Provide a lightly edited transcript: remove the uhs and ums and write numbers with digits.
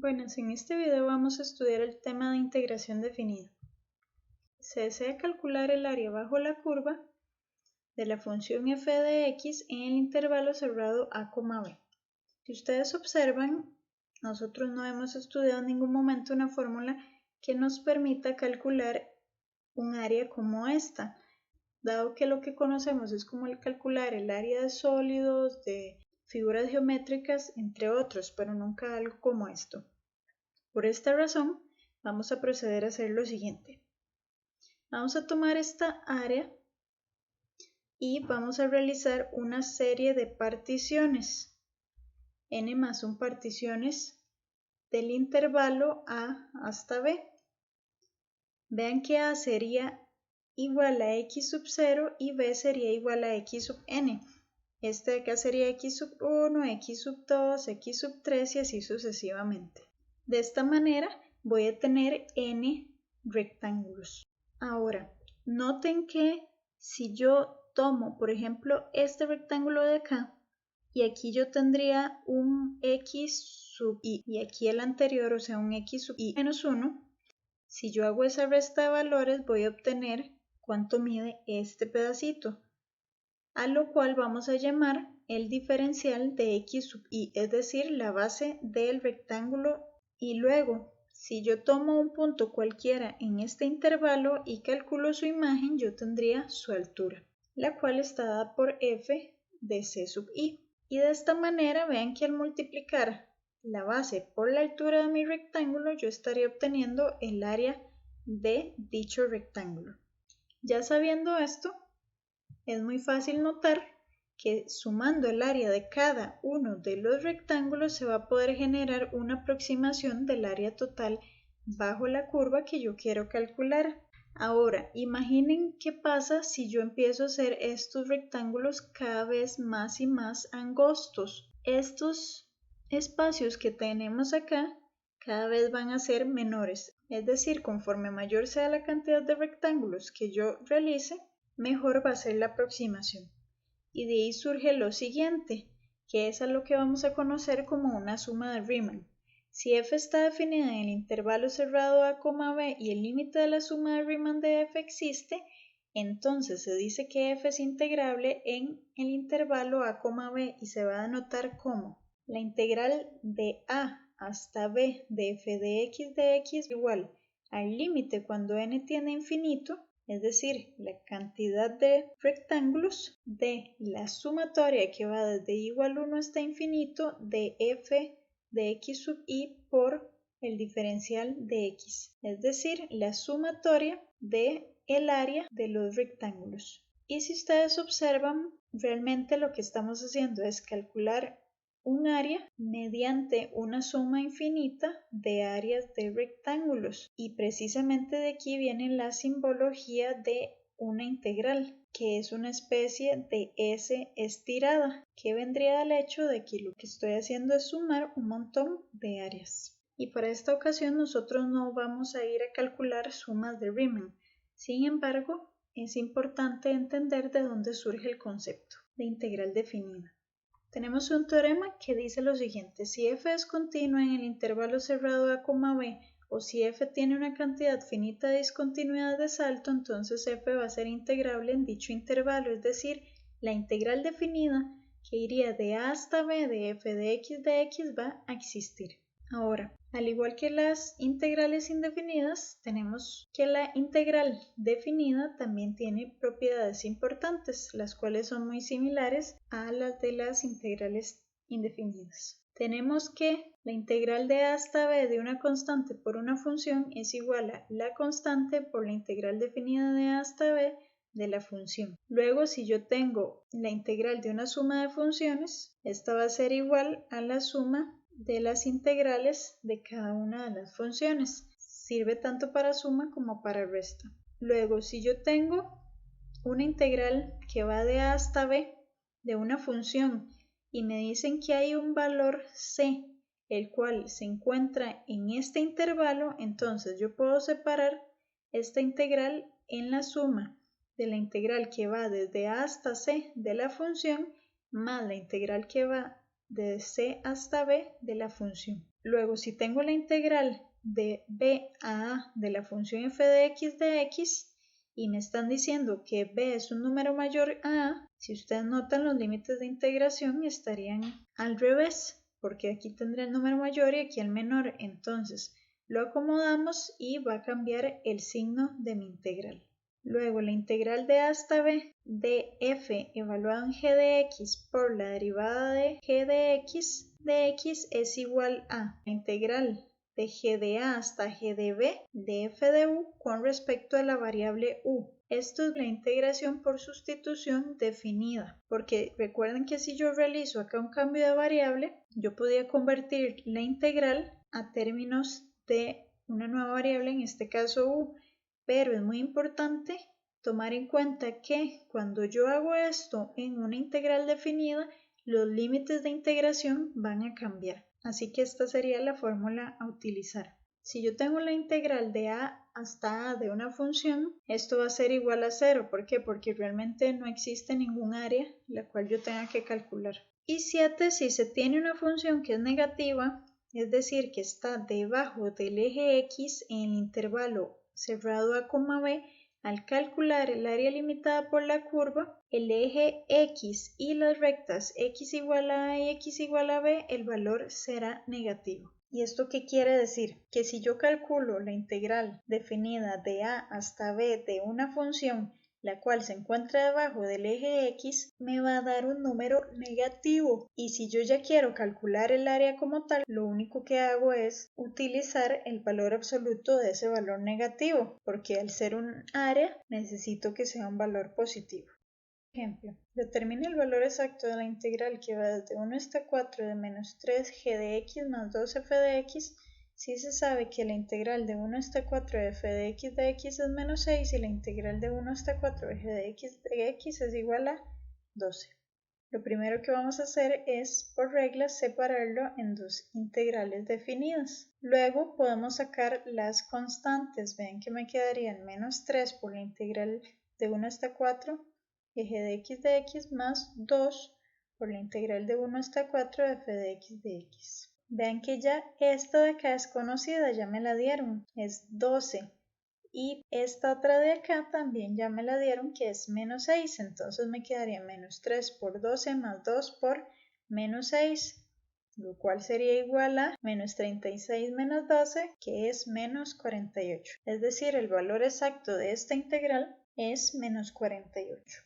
Buenas, en este video vamos a estudiar el tema de integración definida. Se desea calcular el área bajo la curva de la función f de x en el intervalo cerrado a, b. Si ustedes observan, nosotros no hemos estudiado en ningún momento una fórmula que nos permita calcular un área como esta, dado que lo que conocemos es como el calcular el área de sólidos, de figuras geométricas, entre otros, pero nunca algo como esto. Por esta razón, vamos a proceder a hacer lo siguiente. Vamos a tomar esta área y vamos a realizar una serie de particiones, n más 1 particiones del intervalo a hasta b. Vean que a sería igual a x sub 0 y b sería igual a x sub n. Este de acá sería x sub 1, x sub 2, x sub 3 y así sucesivamente. De esta manera voy a tener n rectángulos. Ahora, noten que si yo tomo, por ejemplo, este rectángulo de acá, y aquí yo tendría un x sub y aquí el anterior, o sea, un x sub y menos 1, si yo hago esa resta de valores voy a obtener cuánto mide este pedacito, a lo cual vamos a llamar el diferencial de x sub y, es decir, la base del rectángulo. Y luego, si yo tomo un punto cualquiera en este intervalo y calculo su imagen, yo tendría su altura, la cual está dada por f de c sub i. Y de esta manera, vean que al multiplicar la base por la altura de mi rectángulo, yo estaría obteniendo el área de dicho rectángulo. Ya sabiendo esto, es muy fácil notar que sumando el área de cada uno de los rectángulos se va a poder generar una aproximación del área total bajo la curva que yo quiero calcular. Ahora, imaginen qué pasa si yo empiezo a hacer estos rectángulos cada vez más y más angostos. Estos espacios que tenemos acá cada vez van a ser menores, es decir, conforme mayor sea la cantidad de rectángulos que yo realice, mejor va a ser la aproximación. Y de ahí surge lo siguiente, que es a lo que vamos a conocer como una suma de Riemann. Si f está definida en el intervalo cerrado a, b y el límite de la suma de Riemann de f existe, entonces se dice que f es integrable en el intervalo a, b y se va a denotar como la integral de a hasta b de f de x igual al límite cuando n tiende a infinito, es decir, la cantidad de rectángulos de la sumatoria que va desde igual 1 hasta infinito de f de x sub i por el diferencial de x, es decir, la sumatoria de el área de los rectángulos. Y si ustedes observan, realmente lo que estamos haciendo es calcular un área mediante una suma infinita de áreas de rectángulos, y precisamente de aquí viene la simbología de una integral, que es una especie de S estirada, que vendría del hecho de que lo que estoy haciendo es sumar un montón de áreas. Y para esta ocasión nosotros no vamos a ir a calcular sumas de Riemann. Sin embargo, es importante entender de dónde surge el concepto de integral definida. Tenemos un teorema que dice lo siguiente: si f es continua en el intervalo cerrado a, b, o si f tiene una cantidad finita de discontinuidad de salto, entonces f va a ser integrable en dicho intervalo, es decir, la integral definida que iría de a hasta b de f de x va a existir. Ahora, al igual que las integrales indefinidas, tenemos que la integral definida también tiene propiedades importantes, las cuales son muy similares a las de las integrales indefinidas. Tenemos que la integral de a hasta b de una constante por una función es igual a la constante por la integral definida de a hasta b de la función. Luego, si yo tengo la integral de una suma de funciones, esta va a ser igual a la suma de las integrales de cada una de las funciones. Sirve tanto para suma como para resta. Luego, si yo tengo una integral que va de a hasta b de una función y me dicen que hay un valor c, el cual se encuentra en este intervalo, entonces yo puedo separar esta integral en la suma de la integral que va desde a hasta c de la función más la integral que va de c hasta b de la función. Luego, si tengo la integral de b a a de la función f de x y me están diciendo que b es un número mayor a, si ustedes notan los límites de integración estarían al revés, porque aquí tendré el número mayor y aquí el menor, entonces lo acomodamos y va a cambiar el signo de mi integral. Luego la integral de a hasta b de f evaluado en g de x por la derivada de g de x es igual a la integral de g de a hasta g de b de f de u con respecto a la variable u. Esto es la integración por sustitución definida, porque recuerden que si yo realizo acá un cambio de variable, yo podía convertir la integral a términos de una nueva variable, en este caso u, pero es muy importante tomar en cuenta que cuando yo hago esto en una integral definida, los límites de integración van a cambiar. Así que esta sería la fórmula a utilizar. Si yo tengo la integral de a hasta a de una función, esto va a ser igual a 0. ¿Por qué? Porque realmente no existe ningún área la cual yo tenga que calcular. Y 7, si se tiene una función que es negativa, es decir, que está debajo del eje x en el intervalo cerrado a, b, al calcular el área limitada por la curva, el eje x y las rectas x igual a a y x igual a b, el valor será negativo. ¿Y esto qué quiere decir? Que si yo calculo la integral definida de a hasta b de una función la cual se encuentra debajo del eje x, me va a dar un número negativo. Y si yo ya quiero calcular el área como tal, lo único que hago es utilizar el valor absoluto de ese valor negativo, porque al ser un área necesito que sea un valor positivo. Ejemplo, determine el valor exacto de la integral que va desde 1 hasta 4 de menos 3g de x más 2f de x si se sabe que la integral de 1 hasta 4 de f de x es menos 6 y la integral de 1 hasta 4 de g de x es igual a 12. Lo primero que vamos a hacer es, por reglas, separarlo en dos integrales definidas. Luego podemos sacar las constantes. Ven que me quedarían menos 3 por la integral de 1 hasta 4 de g de x más 2 por la integral de 1 hasta 4 de f de x. Vean que ya esta de acá es conocida, ya me la dieron, es 12. Y esta otra de acá también ya me la dieron, que es menos 6. Entonces me quedaría menos 3 por 12 más 2 por menos 6, lo cual sería igual a menos 36 menos 12, que es menos 48. Es decir, el valor exacto de esta integral es menos 48.